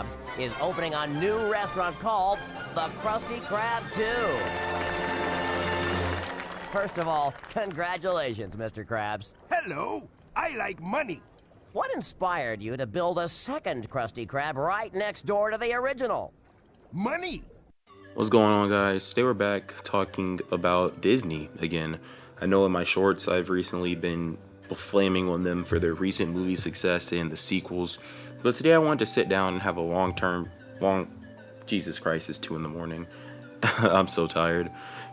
Krabs is opening a new restaurant called the Krusty Krab 2. First of all, congratulations, Mr. Krabs. Hello, I like money. What inspired you to build a second Krusty Krab right next door to the original? Money. What's going on, guys? Today we're back talking about Disney again. I know in my shorts I've recently been flaming on them for their recent movie success and the sequels, but today I wanted to sit down and have a Jesus Christ, it's 2 in the morning. I'm so tired.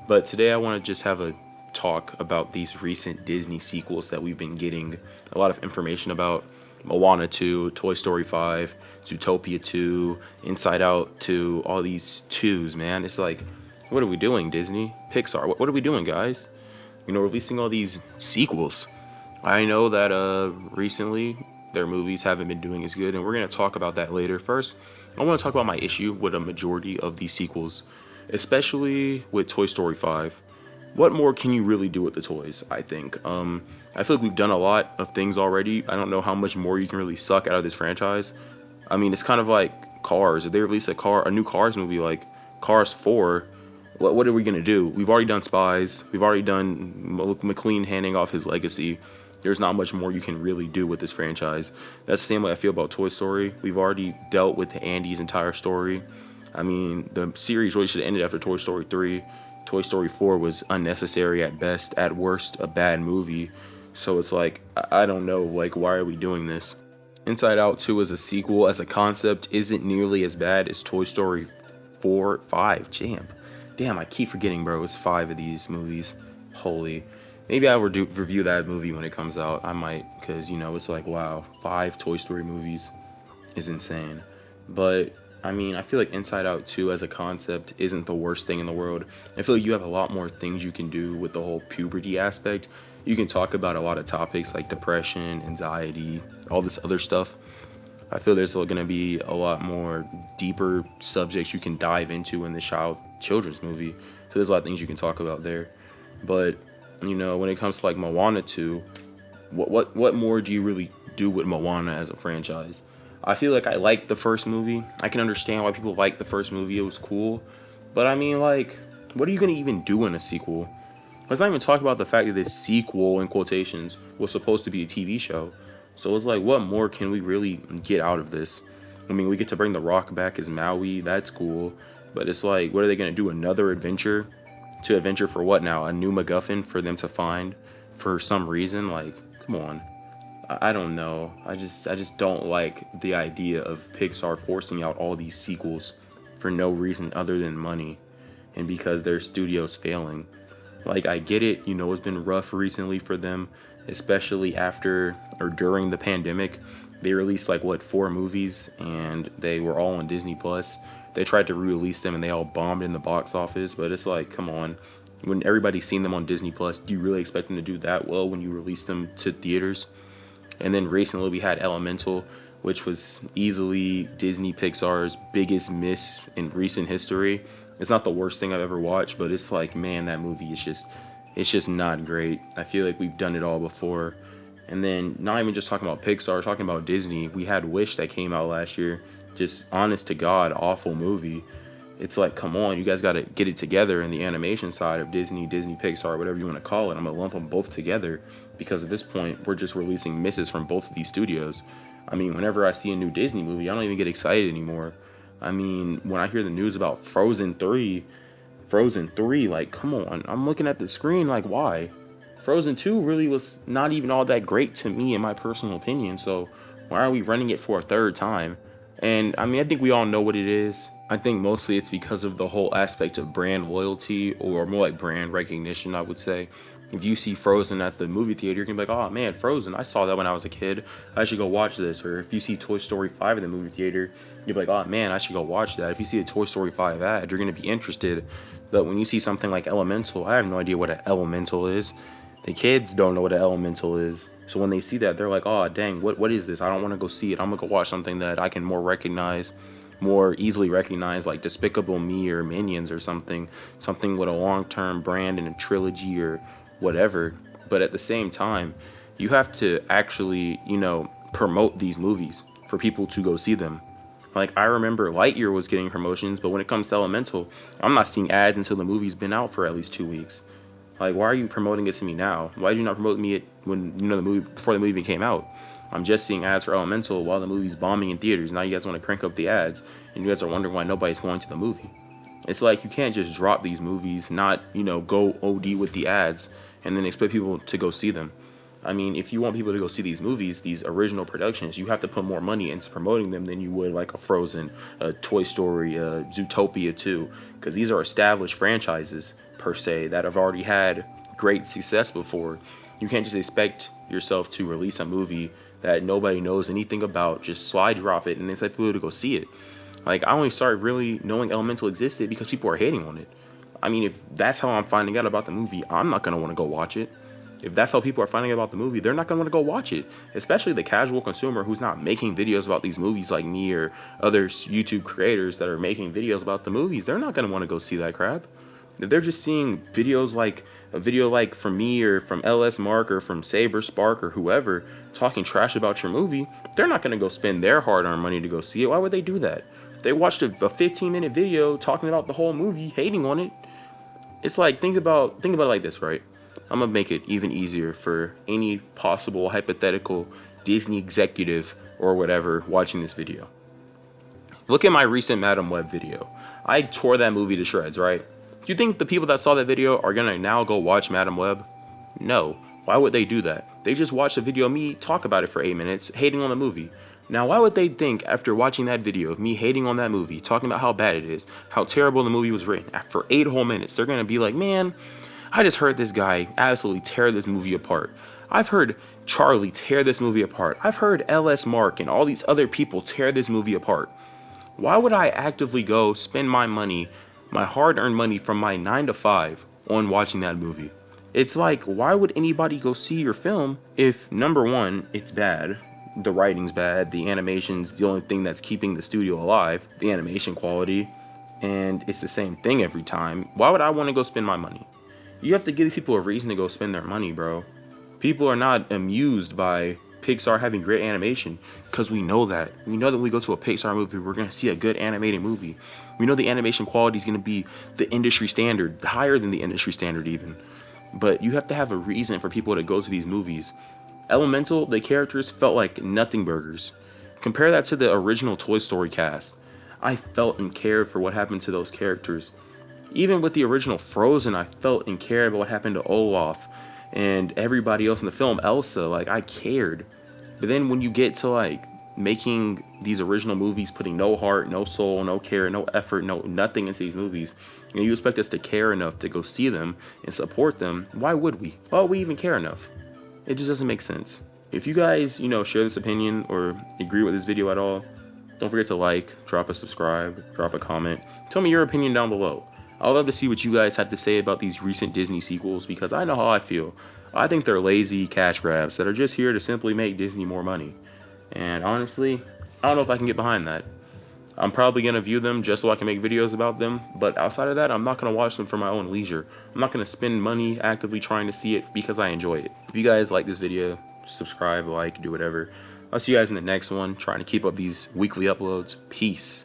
But today I want to just have a talk about these recent Disney sequels that we've been getting a lot of information about. Moana 2, Toy Story 5, Zootopia 2, Inside Out 2, all these 2s, man. It's like, what are we doing, Disney? Pixar, what are we doing, guys? You know, releasing all these sequels. I know that recently their movies haven't been doing as good, and we're going to talk about that later. First, I want to talk about my issue with a majority of these sequels, especially with Toy Story 5. What more can you really do with the toys, I think? I feel like we've done a lot of things already. I don't know how much more you can really suck out of this franchise. I mean, it's kind of like Cars. If they release a new Cars movie like Cars 4, what are we going to do? We've already done Spies. We've already done McQueen handing off his legacy. There's not much more you can really do with this franchise. That's the same way I feel about Toy Story. We've already dealt with Andy's entire story. I mean, the series really should have ended after Toy Story 3. Toy Story 4 was unnecessary at best, at worst, a bad movie. So it's like, I don't know, like, why are we doing this? Inside Out 2 as a sequel, as a concept, isn't nearly as bad as Toy Story 5. Damn, I keep forgetting, bro. It's 5 of these movies. Holy. Maybe I will review that movie when it comes out. I might, because, you know, it's like, wow, 5 Toy Story movies is insane. But I mean, I feel like Inside Out 2 as a concept isn't the worst thing in the world. I feel like you have a lot more things you can do with the whole puberty aspect. You can talk about a lot of topics like depression, anxiety, all this other stuff. I feel there's going to be a lot more deeper subjects you can dive into in the children's movie. So there's a lot of things you can talk about there. But, you know, when it comes to like Moana 2, what more do you really do with Moana as a franchise? I feel like I liked the first movie. I can understand why people liked the first movie. It was cool. But I mean, like, what are you going to even do in a sequel? Let's not even talk about the fact that this sequel, in quotations, was supposed to be a TV show. So it's like, what more can we really get out of this? I mean, we get to bring The Rock back as Maui. That's cool. But it's like, what are they going to do? Another adventure? To adventure for what now? A new MacGuffin for them to find for some reason? Like, come on. I don't know. I just don't like the idea of Pixar forcing out all these sequels for no reason other than money and because their studio's failing. Like, I get it, you know, it's been rough recently for them, especially after or during the pandemic. They released like 4 movies and they were all on Disney Plus. They tried to re-release them and they all bombed in the box office, but it's like, come on. When everybody's seen them on Disney Plus, do you really expect them to do that well when you release them to theaters? And then recently we had Elemental, which was easily Disney Pixar's biggest miss in recent history. It's not the worst thing I've ever watched, but it's like, man, that movie is just not great. I feel like we've done it all before. And then not even just talking about Pixar, talking about Disney. We had Wish that came out last year. Just honest to God, awful movie. It's like, come on, you guys got to get it together in the animation side of Disney Pixar, whatever you want to call it. I'm going to lump them both together because at this point, we're just releasing misses from both of these studios. I mean, whenever I see a new Disney movie, I don't even get excited anymore. I mean, when I hear the news about Frozen 3, like, come on. I'm looking at the screen like, why? Frozen 2 really was not even all that great to me, in my personal opinion. So why are we running it for a third time? And I mean, I think we all know what it is. I think mostly it's because of the whole aspect of brand loyalty, or more like brand recognition, I would say. If you see Frozen at the movie theater, you can be like, oh man, Frozen, I saw that when I was a kid. I should go watch this. Or if you see Toy Story 5 in the movie theater, you'll be like, oh man, I should go watch that. If you see a Toy Story 5 ad, you're going to be interested. But when you see something like Elemental, I have no idea what an elemental is. The kids don't know what an elemental is. So when they see that, they're like, oh, dang, what is this? I don't want to go see it. I'm going to go watch something that I can more easily recognize, like Despicable Me or Minions or something with a long-term brand and a trilogy or whatever. But at the same time, you have to actually, promote these movies for people to go see them. Like, I remember Lightyear was getting promotions, but when it comes to Elemental, I'm not seeing ads until the movie's been out for at least 2 weeks. Like, why are you promoting it to me now? Why did you not promote me when, you know, the movie, before the movie came out? I'm just seeing ads for Elemental while the movie's bombing in theaters. Now you guys want to crank up the ads, and you guys are wondering why nobody's going to the movie. It's like, you can't just drop these movies, not, you know, go OD with the ads, and then expect people to go see them. I mean, if you want people to go see these movies, these original productions, you have to put more money into promoting them than you would like a Frozen, a Toy Story, a Zootopia 2, because these are established franchises, per se, that have already had great success before. You can't just expect yourself to release a movie that nobody knows anything about, just slide drop it, and expect people to go see it. Like, I only started really knowing Elemental existed because people are hating on it. I mean, if that's how I'm finding out about the movie, I'm not going to want to go watch it. If that's how people are finding out about the movie, they're not going to want to go watch it. Especially the casual consumer who's not making videos about these movies like me or other YouTube creators that are making videos about the movies. They're not going to want to go see that crap. If they're just seeing videos like a video like from me or from LS Mark or from Saber Spark or whoever talking trash about your movie, they're not going to go spend their hard-earned money to go see it. Why would they do that? They watched a 15-minute video talking about the whole movie, hating on it. It's like, think about it like this, right? I'm gonna make it even easier for any possible hypothetical Disney executive or whatever watching this video. Look at my recent Madam Web video. I tore that movie to shreds, right? Do you think the people that saw that video are gonna now go watch Madam Web? No. Why would they do that? They just watched a video of me talk about it for 8 minutes, hating on the movie. Now, why would they think after watching that video of me hating on that movie, talking about how bad it is, how terrible the movie was written, for 8 whole minutes, they're gonna be like, man, I just heard this guy absolutely tear this movie apart. I've heard Charlie tear this movie apart. I've heard LS Mark and all these other people tear this movie apart. Why would I actively go spend my money, my hard-earned money from my 9 to 5 on watching that movie? It's like, why would anybody go see your film if, number one, it's bad, the writing's bad, the animation's the only thing that's keeping the studio alive, the animation quality, and it's the same thing every time? Why would I want to go spend my money? You have to give these people a reason to go spend their money, bro. People are not amused by Pixar having great animation because we know that. We know that when we go to a Pixar movie, we're going to see a good animated movie. We know the animation quality is going to be the industry standard, higher than the industry standard even. But you have to have a reason for people to go to these movies. Elemental, the characters felt like nothing burgers. Compare that to the original Toy Story cast. I felt and cared for what happened to those characters. Even with the original Frozen, I felt and cared about what happened to Olaf and everybody else in the film, Elsa. Like, I cared. But then when you get to like making these original movies, putting no heart, no soul, no care, no effort, no nothing into these movies, and you expect us to care enough to go see them and support them, why would we? Why would we even care enough? It just doesn't make sense. If you guys, share this opinion or agree with this video at all, don't forget to like, drop a subscribe, drop a comment. Tell me your opinion down below. I would love to see what you guys have to say about these recent Disney sequels because I know how I feel. I think they're lazy cash grabs that are just here to simply make Disney more money. And honestly, I don't know if I can get behind that. I'm probably going to view them just so I can make videos about them, but outside of that, I'm not going to watch them for my own leisure. I'm not going to spend money actively trying to see it because I enjoy it. If you guys like this video, subscribe, like, do whatever. I'll see you guys in the next one, trying to keep up these weekly uploads. Peace.